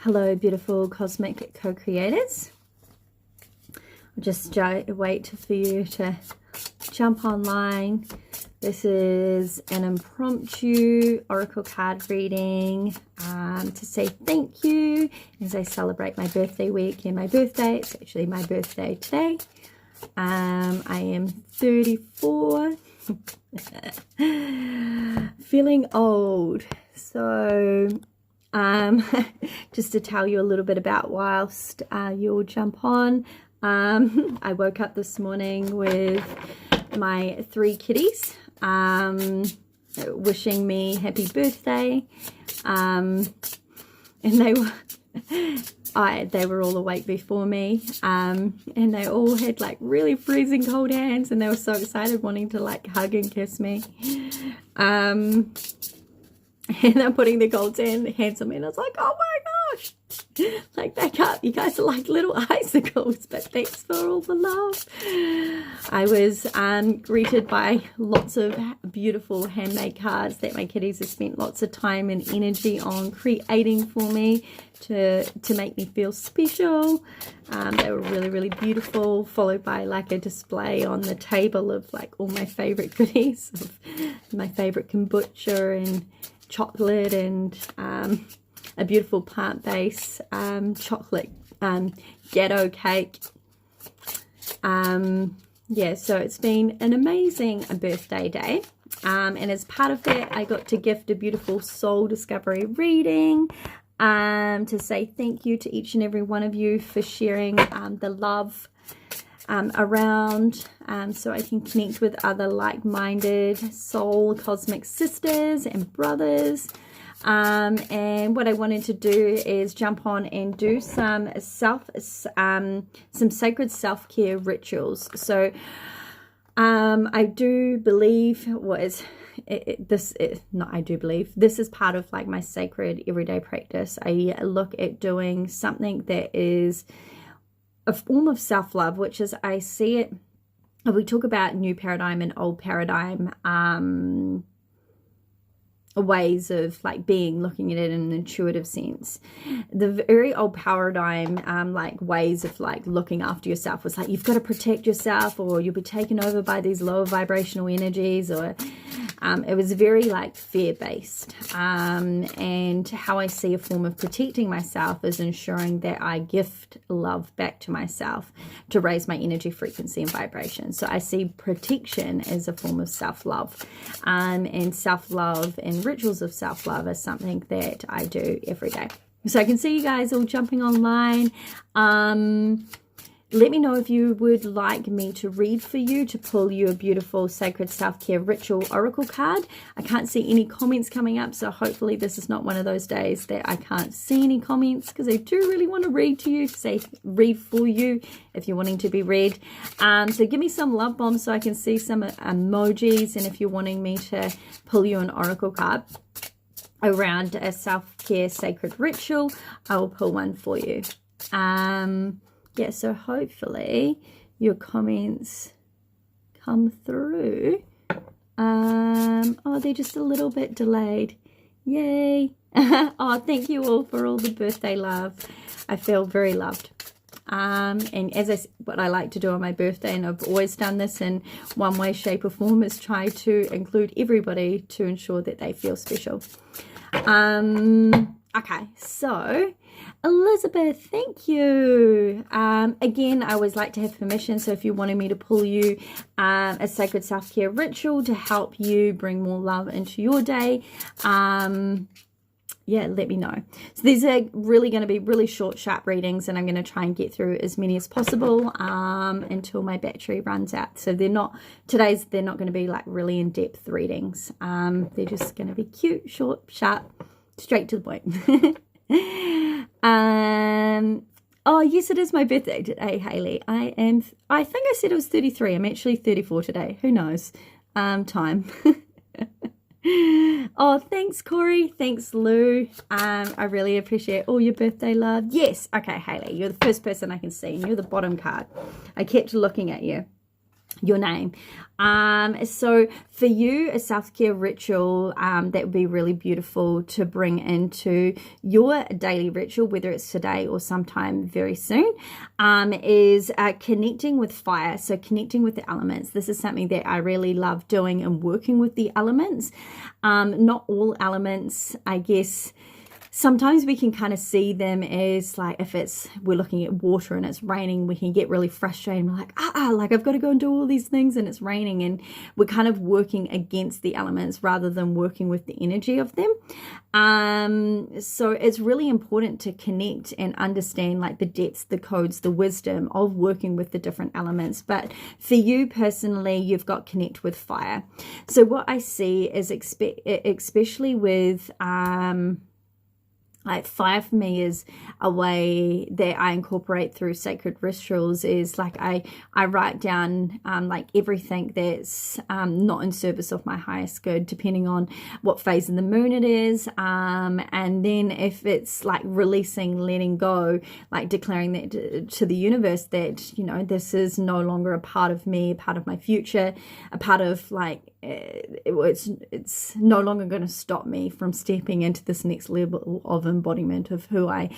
Hello, beautiful cosmic co-creators. I'll just wait for you to jump online. This is an impromptu oracle card reading to say thank you as I celebrate my birthday week and my birthday. It's actually my birthday today. I am 34, feeling old. So just to tell you a little bit about whilst you'll jump on, I woke up this morning with my 3 kitties wishing me happy birthday, and they were all awake before me, and they all had like really freezing cold hands, and they were so excited, wanting to like hug and kiss me. And I'm putting the gold hands on me, and I was like, oh my gosh, like back up, you guys are like little icicles, but thanks for all the love. I was greeted by lots of beautiful handmade cards that my kitties have spent lots of time and energy on creating for me to make me feel special. They were really, really beautiful, followed by like a display on the table of like all my favorite goodies, of my favorite kombucha and chocolate, and a beautiful plant-based chocolate ghetto cake. Yeah, so it's been an amazing birthday day, and as part of that I got to gift a beautiful soul discovery reading to say thank you to each and every one of you for sharing the love around, so I can connect with other like-minded soul cosmic sisters and brothers. And what I wanted to do is jump on and do some sacred self-care rituals. So I do believe this is part of like my sacred everyday practice. I look at doing something that is a form of self-love, which is, I see it, if we talk about new paradigm and old paradigm ways of like looking at it in an intuitive sense. The very old paradigm like ways of like looking after yourself was like, you've got to protect yourself or you'll be taken over by these lower vibrational energies, or it was very like fear-based, and how I see a form of protecting myself is ensuring that I gift love back to myself to raise my energy frequency and vibration. So I see protection as a form of self-love, and self-love and rituals of self-love is something that I do every day. So I can see you guys all jumping online. Let me know if you would like me to read for you, to pull you a beautiful sacred self-care ritual oracle card. I can't see any comments coming up, so hopefully this is not one of those days that I can't see any comments, because I do really want to read to you, read for you if you're wanting to be read. So give me some love bombs so I can see some emojis, and if you're wanting me to pull you an oracle card around a self-care sacred ritual, I will pull one for you. Yeah, so hopefully your comments come through. Oh, they're just a little bit delayed. Yay. Oh, thank you all for all the birthday love. I feel very loved. And as what I like to do on my birthday, and I've always done this in one way, shape or form, is try to include everybody to ensure that they feel special. Okay, so Elizabeth, thank you. Again, I always like to have permission, so if you wanted me to pull you a sacred self-care ritual to help you bring more love into your day, yeah, let me know. So these are really going to be really short, sharp readings, and I'm going to try and get through as many as possible until my battery runs out. So they're not going to be like really in-depth readings. They're just going to be cute, short, sharp, straight to the point. Oh yes, it is my birthday today, Haley. I think I said it was 33. I'm actually 34 today. Who knows? Time. Oh, thanks Corey, thanks Lou. I really appreciate all your birthday love. Yes, okay Haley, you're the first person I can see, and you're the bottom card. I kept looking at you. your name. So for you, a self-care ritual that would be really beautiful to bring into your daily ritual, whether it's today or sometime very soon, is connecting with fire. So connecting with the elements. This is something that I really love doing and working with the elements. Not all elements, I guess. Sometimes we can kind of see them as like, if we're looking at water and it's raining, we can get really frustrated. We're like, like I've got to go and do all these things and it's raining, and we're kind of working against the elements rather than working with the energy of them. So it's really important to connect and understand like the depths, the codes, the wisdom of working with the different elements. But for you personally, you've got connect with fire. So what I see is especially with, like fire for me is a way that I incorporate through sacred rituals is like I write down like everything that's not in service of my highest good, depending on what phase of the moon it is, and then if it's like releasing, letting go, like declaring that to the universe that, you know, this is no longer a part of me, a part of my future, a part of like it's no longer going to stop me from stepping into this next level of embodiment of who I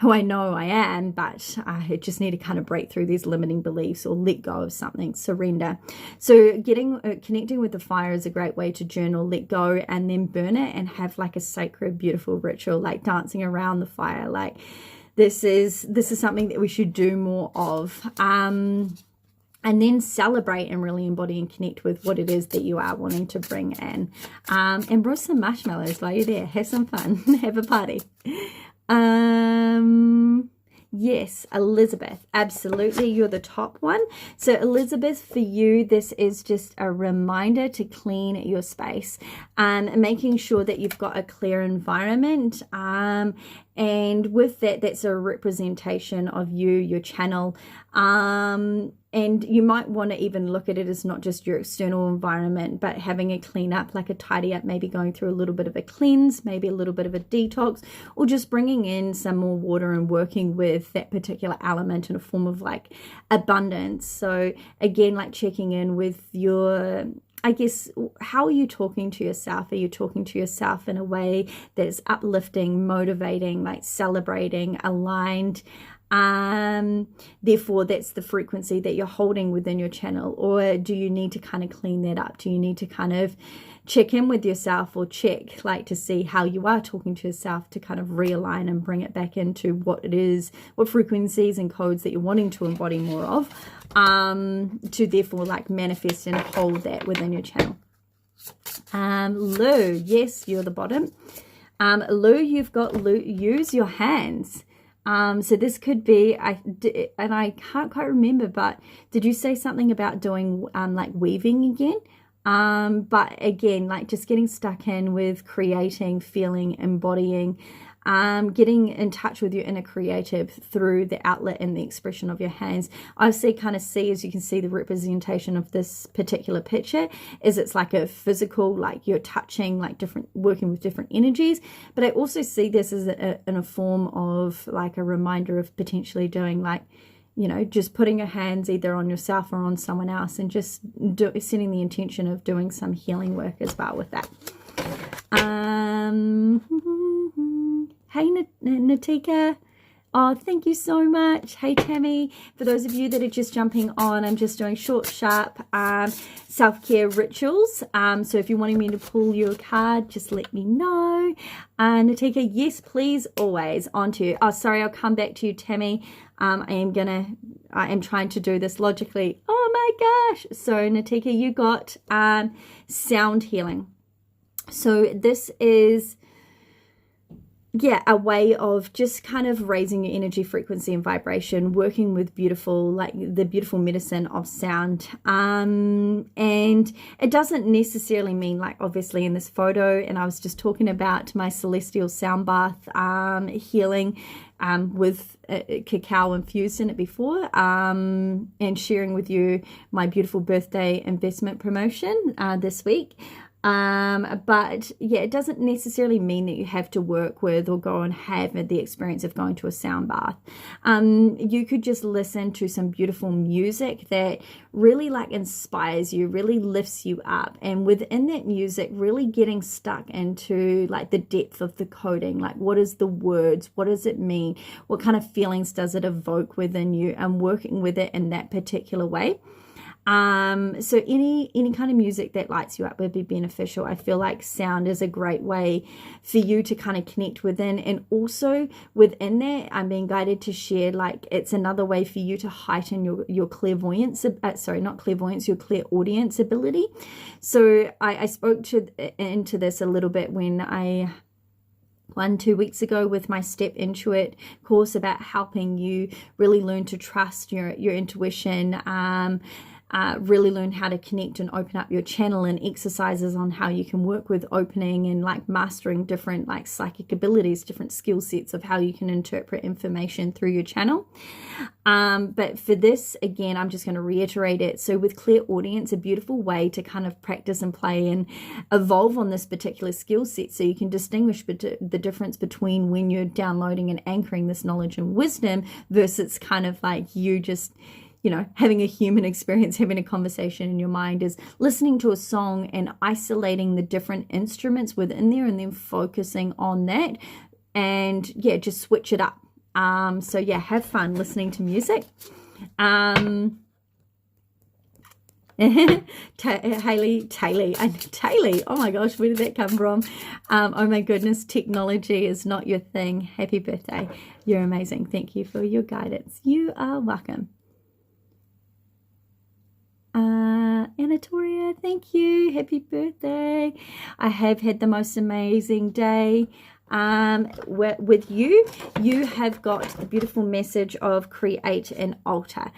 know I am, but I just need to kind of break through these limiting beliefs or let go of something, surrender. So connecting with the fire is a great way to journal, let go, and then burn it and have like a sacred, beautiful ritual, like dancing around the fire. Like this is something that we should do more of. And then celebrate and really embody and connect with what it is that you are wanting to bring in. And roast some marshmallows while you're there. Have some fun. Have a party. Yes, Elizabeth, absolutely. You're the top one. So Elizabeth, for you, this is just a reminder to clean your space, making sure that you've got a clear environment. And with that, that's a representation of you, your channel. And you might want to even look at it as not just your external environment, but having a clean up, like a tidy up, maybe going through a little bit of a cleanse, maybe a little bit of a detox, or just bringing in some more water and working with that particular element in a form of like abundance. So again, like checking in with your, I guess, how are you talking to yourself? Are you talking to yourself in a way that is uplifting, motivating, like celebrating, aligned? Therefore, that's the frequency that you're holding within your channel. Or do you need to kind of clean that up? Do you need to kind of check in with yourself or check like to see how you are talking to yourself to kind of realign and bring it back into what it is, what frequencies and codes that you're wanting to embody more of, to therefore like manifest and hold that within your channel. Lou, yes, you're the bottom. Lou, you've got use your hands. So this could be, and I can't quite remember, but did you say something about doing like weaving again? But again, like just getting stuck in with creating, feeling, embodying, getting in touch with your inner creative through the outlet and the expression of your hands. I kind of see, as you can see, the representation of this particular picture is it's like a physical, like you're touching, like working with different energies. But I also see this as in a form of like a reminder of potentially doing like, you know, just putting your hands either on yourself or on someone else and just setting the intention of doing some healing work as well with that. Hey, Natika. Oh, thank you so much. Hey, Tammy. For those of you that are just jumping on, I'm just doing short, sharp self-care rituals. So if you're wanting me to pull your card, just let me know. Natika, yes, please, always. On to you. Oh, sorry, I'll come back to you, Tammy. I am trying to do this logically. Oh, my gosh. So, Natika, you got sound healing. So this is... yeah, a way of just kind of raising your energy frequency and vibration, working with beautiful, like the beautiful medicine of sound. And it doesn't necessarily mean like obviously in this photo, and I was just talking about my celestial sound bath healing with cacao infused in it before, and sharing with you my beautiful birthday investment promotion this week. But yeah, it doesn't necessarily mean that you have to work with or go and have the experience of going to a sound bath. You could just listen to some beautiful music that really like inspires you, really lifts you up, and within that music really getting stuck into like the depth of the coding, like what is the words, what does it mean, what kind of feelings does it evoke within you, and working with it in that particular way. So any kind of music that lights you up would be beneficial. I feel like sound is a great way for you to kind of connect within, and also within that, I'm being guided to share like it's another way for you to heighten your clairvoyance, not clairvoyance, your clairaudience ability. So I spoke into this a little bit when I 2 weeks ago with my Step Into It course about helping you really learn to trust your intuition, really learn how to connect and open up your channel, and exercises on how you can work with opening and like mastering different like psychic abilities, different skill sets of how you can interpret information through your channel. But for this, again, I'm just going to reiterate it. So with clairaudience, a beautiful way to kind of practice and play and evolve on this particular skill set, so you can distinguish the difference between when you're downloading and anchoring this knowledge and wisdom versus kind of like you just, having a human experience, having a conversation in your mind, is listening to a song and isolating the different instruments within there and then focusing on that, and yeah, just switch it up. So yeah, have fun listening to music. Haley, oh my gosh, where did that come from? Oh my goodness, technology is not your thing. Happy birthday. You're amazing. Thank you for your guidance. You are welcome. Anatoria, thank you. Happy birthday. I have had the most amazing day with you. You have got the beautiful message of create an altar.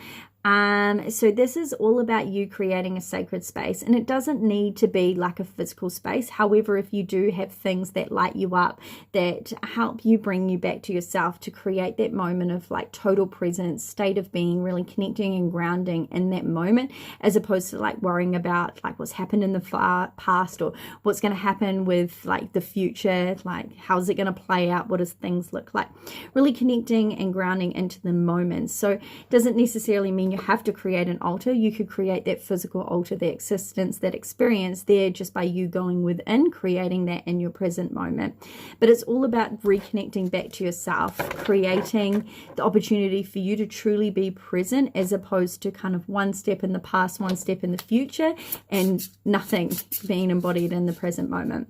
So this is all about you creating a sacred space, and it doesn't need to be like a physical space. However, if you do have things that light you up, that help you bring you back to yourself, to create that moment of like total presence, state of being, really connecting and grounding in that moment, as opposed to like worrying about like what's happened in the past or what's going to happen with like the future, like how's it going to play out, what does things look like, really connecting and grounding into the moment. So it doesn't necessarily mean you have to create an altar. You could create that physical altar, that existence, that experience there, just by you going within, creating that in your present moment. But it's all about reconnecting back to yourself, creating the opportunity for you to truly be present, as opposed to kind of one step in the past, one step in the future, and nothing being embodied in the present moment.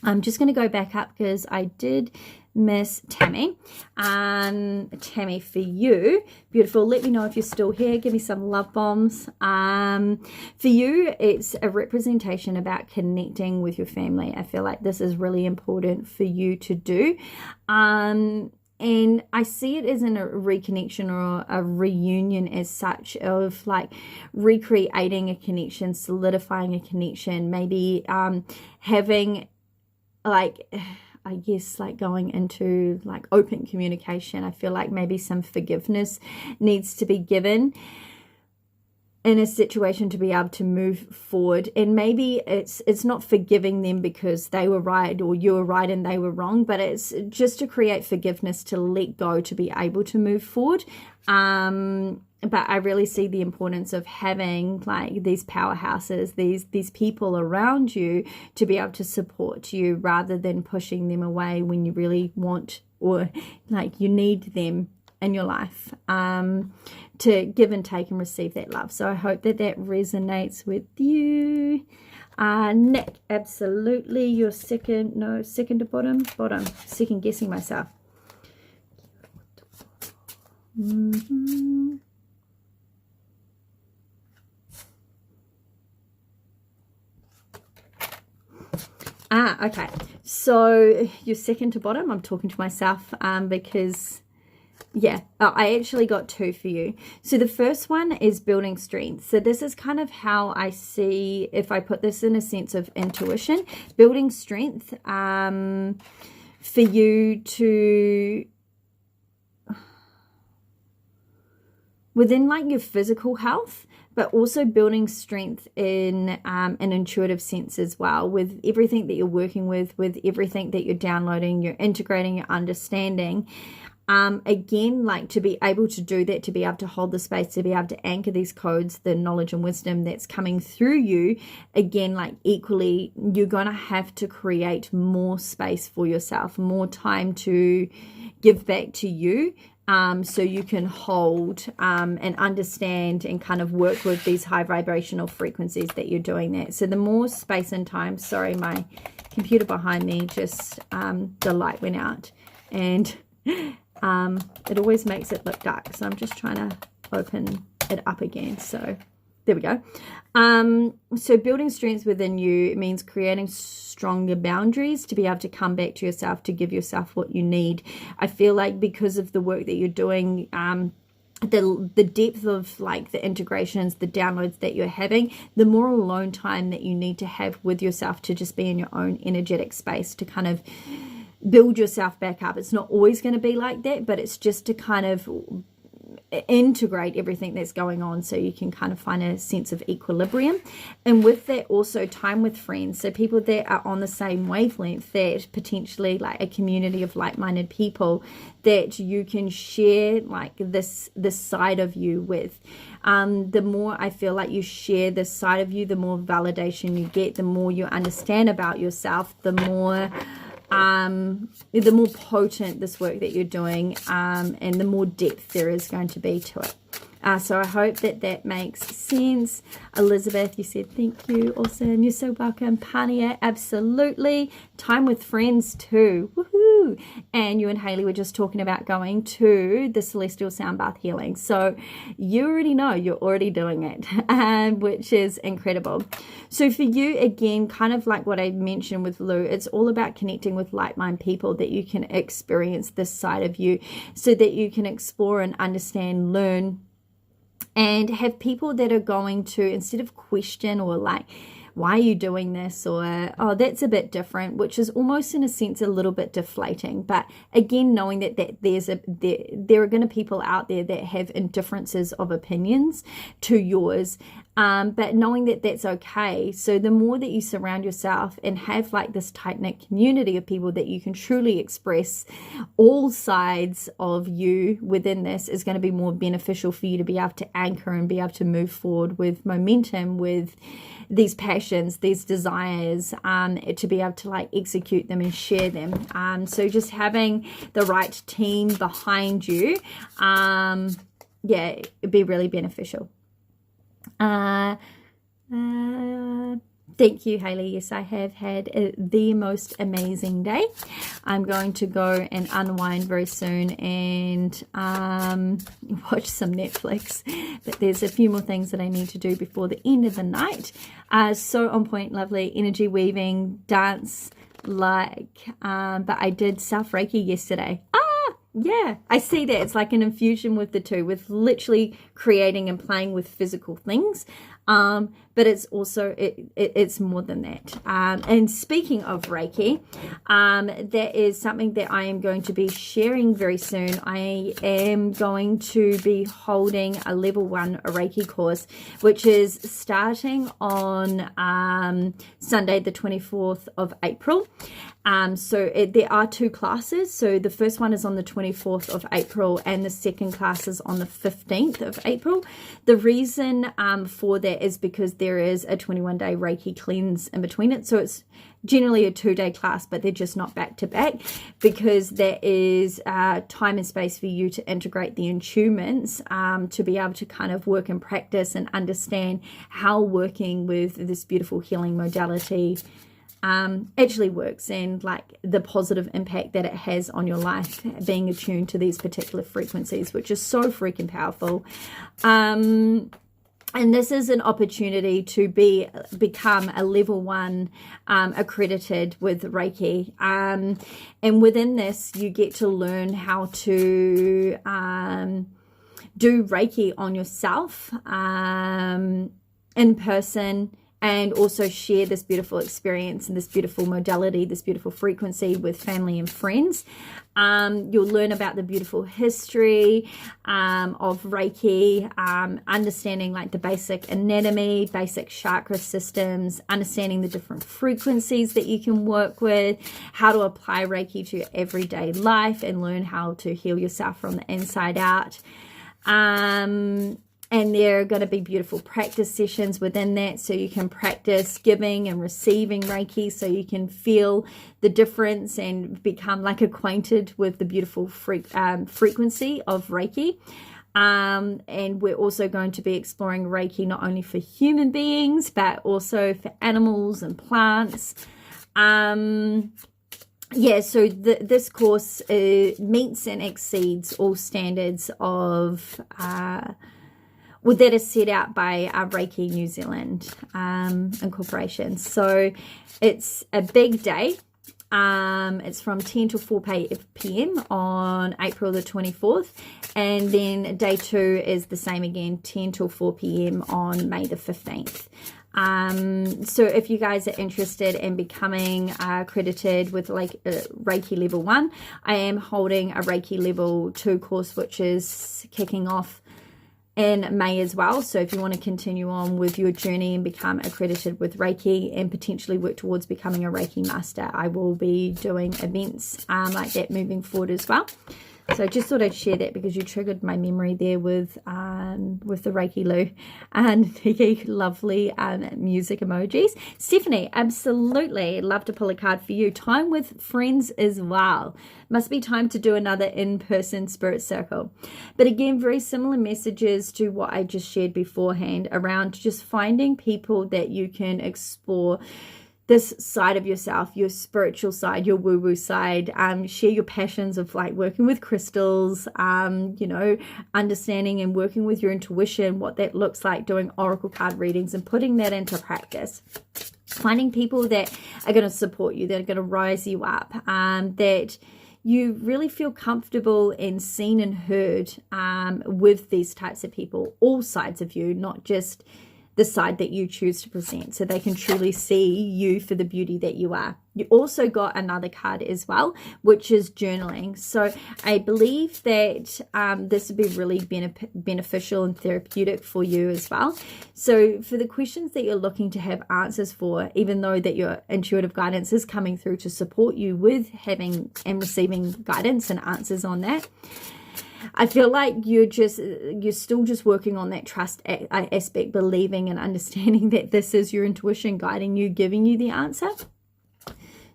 I'm just going to go back up because I did miss Tammy. Tammy, for you, beautiful. Let me know if you're still here. Give me some love bombs. For you, it's a representation about connecting with your family. I feel like this is really important for you to do. And I see it as in a reconnection or a reunion as such, of like recreating a connection, solidifying a connection, maybe having like, I guess, like going into like open communication. I feel like maybe some forgiveness needs to be given in a situation to be able to move forward. And maybe it's not forgiving them because they were right or you were right and they were wrong, but it's just to create forgiveness, to let go, to be able to move forward. But I really see the importance of having like these powerhouses, these people around you to be able to support you, rather than pushing them away when you really want or like you need them in your life, to give and take and receive that love. So I hope that that resonates with you. Nick, absolutely. You're second to bottom, second guessing myself. Okay. So you're second to bottom. I'm talking to myself because, yeah, I actually got two for you. So the first one is building strength. So this is kind of how I see, if I put this in a sense of intuition, building strength for you to, within like your physical health, but also building strength in an intuitive sense as well, with everything that you're working with everything that you're downloading, you're integrating, you're understanding. Again, like to be able to do that, to be able to hold the space, to be able to anchor these codes, the knowledge and wisdom that's coming through you, again, like equally, you're going to have to create more space for yourself, more time to give back to you. So you can hold and understand and kind of work with these high vibrational frequencies that you're doing that. So the more space and time, sorry, my computer behind me, just the light went out, and it always makes it look dark. So I'm just trying to open it up again. So there we go. So building strengths within you means creating stronger boundaries to be able to come back to yourself, to give yourself what you need. I feel like because of the work that you're doing, the depth of like the integrations, the downloads that you're having, the more alone time that you need to have with yourself to just be in your own energetic space to kind of build yourself back up. It's not always going to be like that, but it's just to kind of integrate everything that's going on so you can kind of find a sense of equilibrium. And with that, also time with friends, so people that are on the same wavelength, that potentially like a community of like-minded people that you can share like this side of you with. The more I feel like you share this side of you, the more validation you get, the more you understand about yourself, the more potent this work that you're doing, and the more depth there is going to be to it. So I hope that makes sense. Elizabeth, you said thank you. Awesome. You're so welcome. Pania, absolutely. Time with friends too. Woohoo. And you and Haley were just talking about going to the Celestial Sound Bath Healing. So you already know, you're already doing it, which is incredible. So for you, again, kind of like what I mentioned with Lou, it's all about connecting with like-minded people that you can experience this side of you so that you can explore and understand, learn, and have people that are going to, instead of question or like, why are you doing this? Or, oh, that's a bit different, which is almost in a sense a little bit deflating. But again, knowing that there are going to be people out there that have differences of opinions to yours, but knowing that that's okay. So the more that you surround yourself and have like this tight-knit community of people that you can truly express all sides of you within this, is going to be more beneficial for you to be able to anchor and be able to move forward with momentum, with these passions, these desires, to be able to like execute them and share them. So just having the right team behind you, it'd be really beneficial. Thank you, Haley. Yes, I have had the most amazing day. I'm going to go and unwind very soon and watch some Netflix. But there's a few more things that I need to do before the end of the night. So on point, lovely energy weaving, dance, but I did Self Reiki yesterday. Yeah, I see that. It's like an infusion with the two, with literally creating and playing with physical things. But it's also, it's more than that. And speaking of Reiki, that is something that I am going to be sharing very soon. I am going to be holding a level 1 Reiki course, which is starting on Sunday, the 24th of April. There are 2 classes. So the first one is on the 24th of April and the second class is on the 15th of April. The reason for that is because there is a 21-day Reiki cleanse in between it. So it's generally a 2-day class, but they're just not back to back, because there is time and space for you to integrate the attunements, to be able to kind of work and practice and understand how working with this beautiful healing modality actually works, and like the positive impact that it has on your life, being attuned to these particular frequencies, which is so freaking powerful. And this is an opportunity to become a level 1 accredited with Reiki. And within this, you get to learn how to do Reiki on yourself, in person and also share this beautiful experience and this beautiful modality, this beautiful frequency with family and friends. You'll learn about the beautiful history of Reiki, understanding like the basic anatomy, basic chakra systems, understanding the different frequencies that you can work with, how to apply Reiki to your everyday life and learn how to heal yourself from the inside out. And there are going to be beautiful practice sessions within that, so you can practice giving and receiving Reiki, so you can feel the difference and become like acquainted with the beautiful frequency of Reiki. And we're also going to be exploring Reiki not only for human beings, but also for animals and plants. Yeah, so this course meets and exceeds all standards of that is set out by Reiki New Zealand Incorporation. So it's a big day. It's from 10 to 4 p.m. on April the 24th. And then day 2 is the same again, 10 till 4 p.m. on May the 15th. So if you guys are interested in becoming accredited with like Reiki level 1, I am holding a Reiki level 2 course, which is kicking off in May as well. So if you want to continue on with your journey and become accredited with Reiki and potentially work towards becoming a Reiki master, I will be doing events like that moving forward as well. So just thought I'd share that because you triggered my memory there with the Reiki Lou and the lovely music emojis. Stephanie, absolutely love to pull a card for you. Time with friends as well. Must be time to do another in-person spirit circle. But again, very similar messages to what I just shared beforehand around just finding people that you can explore this side of yourself, your spiritual side, your woo-woo side, share your passions of like working with crystals, you know, understanding and working with your intuition, what that looks like, doing oracle card readings and putting that into practice. Finding people that are going to support you, that are going to rise you up, that you really feel comfortable and seen and heard with these types of people, all sides of you, not just the side that you choose to present, so they can truly see you for the beauty that you are. You also got another card as well, which is journaling. So I believe that this would be really beneficial and therapeutic for you as well. So for the questions that you're looking to have answers for, even though that your intuitive guidance is coming through to support you with having and receiving guidance and answers on that, I feel like you're still just working on that trust aspect, believing and understanding that this is your intuition guiding you, giving you the answer.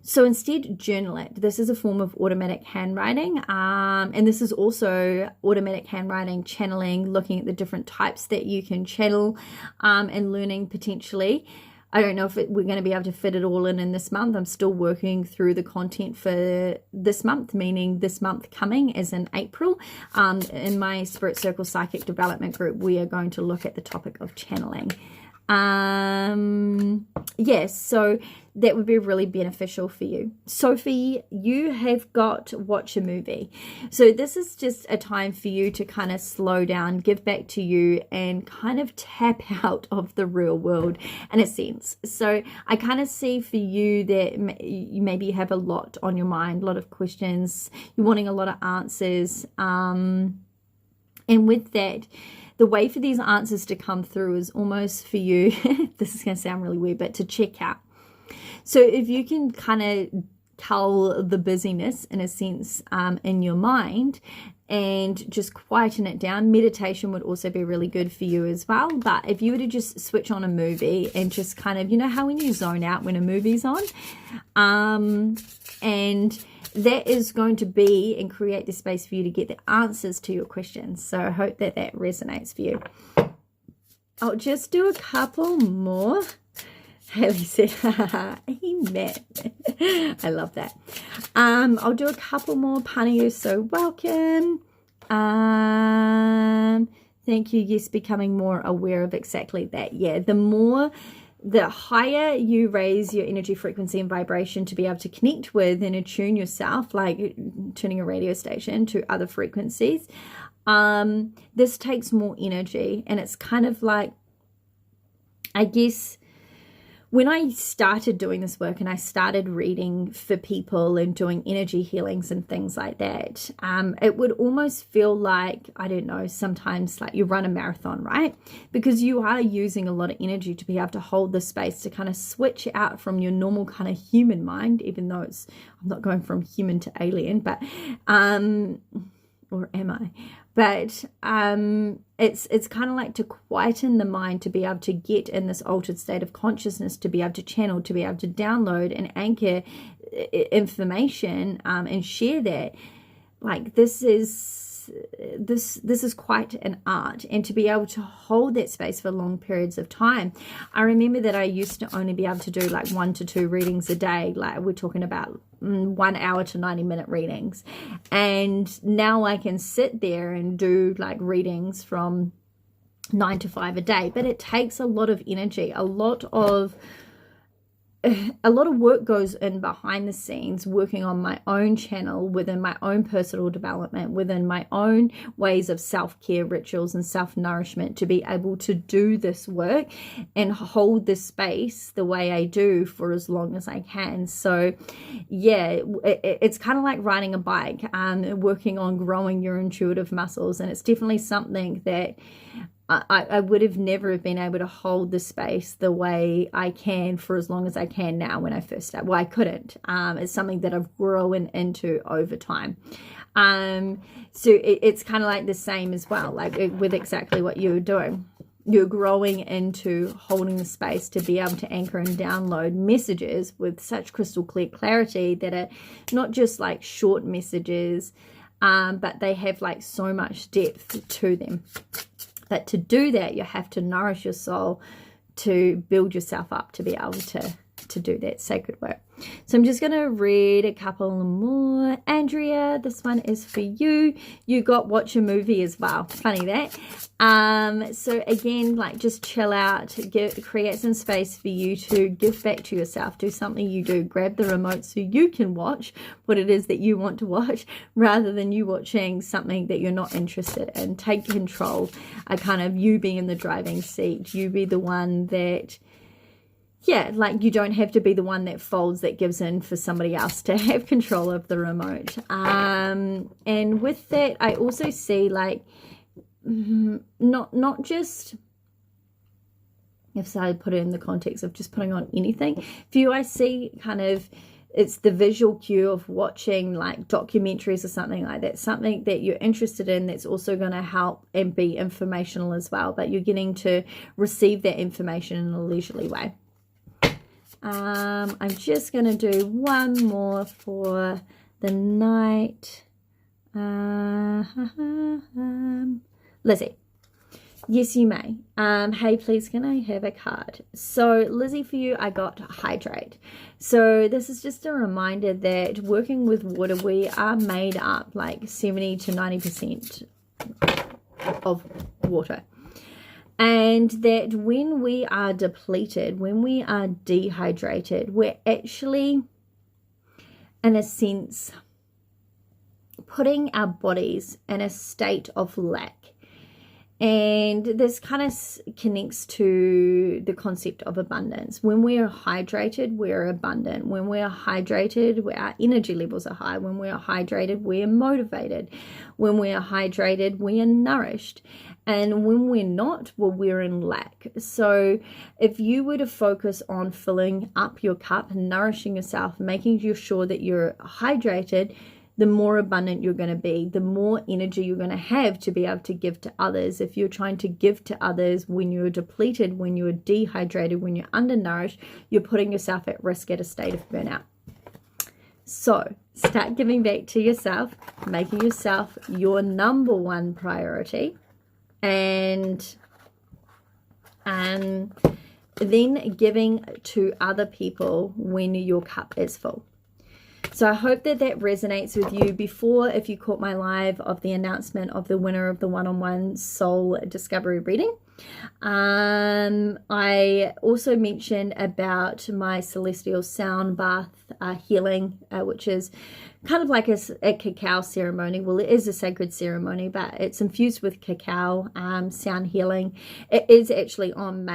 So instead, journal it. This is a form of automatic handwriting. And this is also automatic handwriting, channeling, looking at the different types that you can channel and learning potentially. I don't know if we're going to be able to fit it all in this month. I'm still working through the content for this month, meaning this month coming as in April. In my Spirit Circle Psychic Development Group, we are going to look at the topic of channeling. Yes, so that would be really beneficial for you. Sophie, you have got to watch a movie. So this is just a time for you to kind of slow down, give back to you, and kind of tap out of the real world in a sense. So I kind of see for you that you maybe have a lot on your mind, a lot of questions, you're wanting a lot of answers. And with that, the way for these answers to come through is almost for you, this is going to sound really weird, but to check out. So if you can kind of cull the busyness in a sense in your mind and just quieten it down, meditation would also be really good for you as well. But if you were to just switch on a movie and just kind of, you know how when you zone out when a movie's on, and that is going to be and create the space for you to get the answers to your questions. So I hope that that resonates for you. I'll just do a couple more. Haley said, amen. I love that. I'll do a couple more. Punny, you're so welcome. Thank you. Yes, becoming more aware of exactly that. Yeah, the higher you raise your energy frequency and vibration to be able to connect with and attune yourself, like tuning a radio station to other frequencies, this takes more energy. And it's kind of like, I guess, when I started doing this work and I started reading for people and doing energy healings and things like that, it would almost feel like, I don't know, sometimes like you run a marathon, right? Because you are using a lot of energy to be able to hold the space to kind of switch out from your normal kind of human mind, even though I'm not going from human to alien, but, or am I? But it's kind of like to quieten the mind, to be able to get in this altered state of consciousness, to be able to channel, to be able to download and anchor information and share that. Like this is quite an art, and to be able to hold that space for long periods of time. I remember that I used to only be able to do like 1 to 2 readings a day. Like we're talking about 1 hour to 90-minute readings, and now I can sit there and do like readings from 9 to 5 a day. But it takes a lot of energy, a lot of work goes in behind the scenes, working on my own channel, within my own personal development, within my own ways of self-care rituals and self-nourishment, to be able to do this work and hold this space the way I do for as long as I can. So yeah, it's kind of like riding a bike and working on growing your intuitive muscles. And it's definitely something that I would have never been able to hold the space the way I can for as long as I can now when I first started. Well, I couldn't. It's something that I've grown into over time. So it's kind of like the same as well, like with exactly what you were doing. You're growing into holding the space to be able to anchor and download messages with such crystal clear clarity that are not just like short messages, but they have like so much depth to them. But to do that, you have to nourish your soul, to build yourself up to be able to do that sacred work. So I'm just going to read a couple more. Andrea, this one is for you. You got watch a movie as well. Funny that. So again, like just chill out, create some space for you to give back to yourself. Do something you do. Grab the remote so you can watch what it is that you want to watch, rather than you watching something that you're not interested in. Take control. Kind of you being in the driving seat. You be the one that, yeah, like you don't have to be the one that folds, that gives in for somebody else to have control of the remote. And with that, I also see like not just, if I put it in the context of just putting on anything, for you I see kind of, it's the visual cue of watching like documentaries or something like that, something that you're interested in that's also going to help and be informational as well, but you're getting to receive that information in a leisurely way. I'm just going to do one more for the night. Lizzie. Yes, you may. Hey, please, can I have a card? So, Lizzie, for you, I got hydrate. So, this is just a reminder that working with water, we are made up like 70 to 90% of water. And that when we are depleted, when we are dehydrated, we're actually, in a sense, putting our bodies in a state of lack. And this kind of connects to the concept of abundance. When we are hydrated, we're abundant. When we are hydrated, our energy levels are high. When we are hydrated, we are motivated. When we are hydrated, we are nourished. And when we're not, well, we're in lack. So if you were to focus on filling up your cup, nourishing yourself, making sure that you're hydrated, the more abundant you're going to be, the more energy you're going to have to be able to give to others. If you're trying to give to others when you're depleted, when you're dehydrated, when you're undernourished, you're putting yourself at risk at a state of burnout. So start giving back to yourself, making yourself your number one priority, and then giving to other people when your cup is full. So I hope that that resonates with you. Before, if you caught my live of the announcement of the winner of the one-on-one soul discovery reading, I also mentioned about my celestial sound bath healing, which is kind of like a cacao ceremony. Well, it is a sacred ceremony, but it's infused with cacao sound healing. It is actually on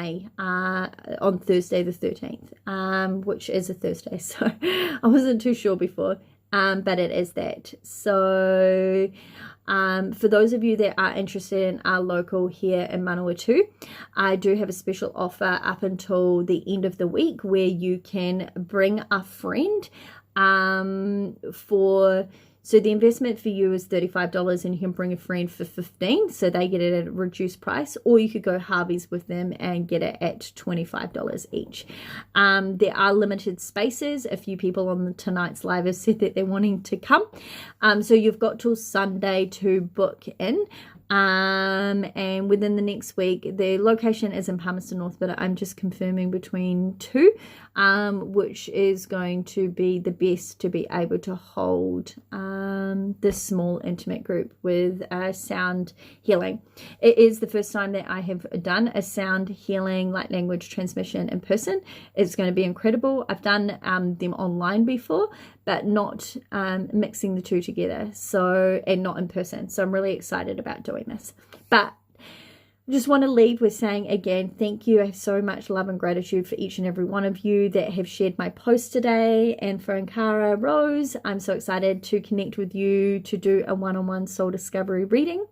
on Thursday the 13th, which is a Thursday, so I wasn't too sure before, but it is that. So for those of you that are interested in our local here in Manawatu, I do have a special offer up until the end of the week where you can bring a friend so the investment for you is $35 and you can bring a friend for $15, so they get it at a reduced price, or you could go Harvey's with them and get it at $25 each. There are limited spaces. A few people on tonight's live have said that they're wanting to come, so you've got till Sunday to book in. And within the next week, the location is in Palmerston North, but I'm just confirming between two, which is going to be the best to be able to hold this small intimate group with sound healing. It is the first time that I have done a sound healing light language transmission in person. It's going to be incredible. I've done them online before, but not mixing the two together, and not in person. So I'm really excited about doing this. But I just want to leave with saying again, thank you. I have so much love and gratitude for each and every one of you that have shared my post today. And for Ankara Rose, I'm so excited to connect with you to do a one-on-one soul discovery reading.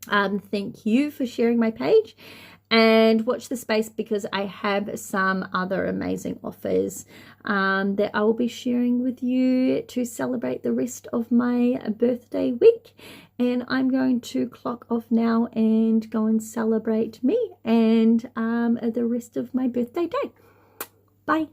Thank you for sharing my page. And watch the space because I have some other amazing offers that I will be sharing with you to celebrate the rest of my birthday week. And I'm going to clock off now and go and celebrate me and the rest of my birthday day. Bye.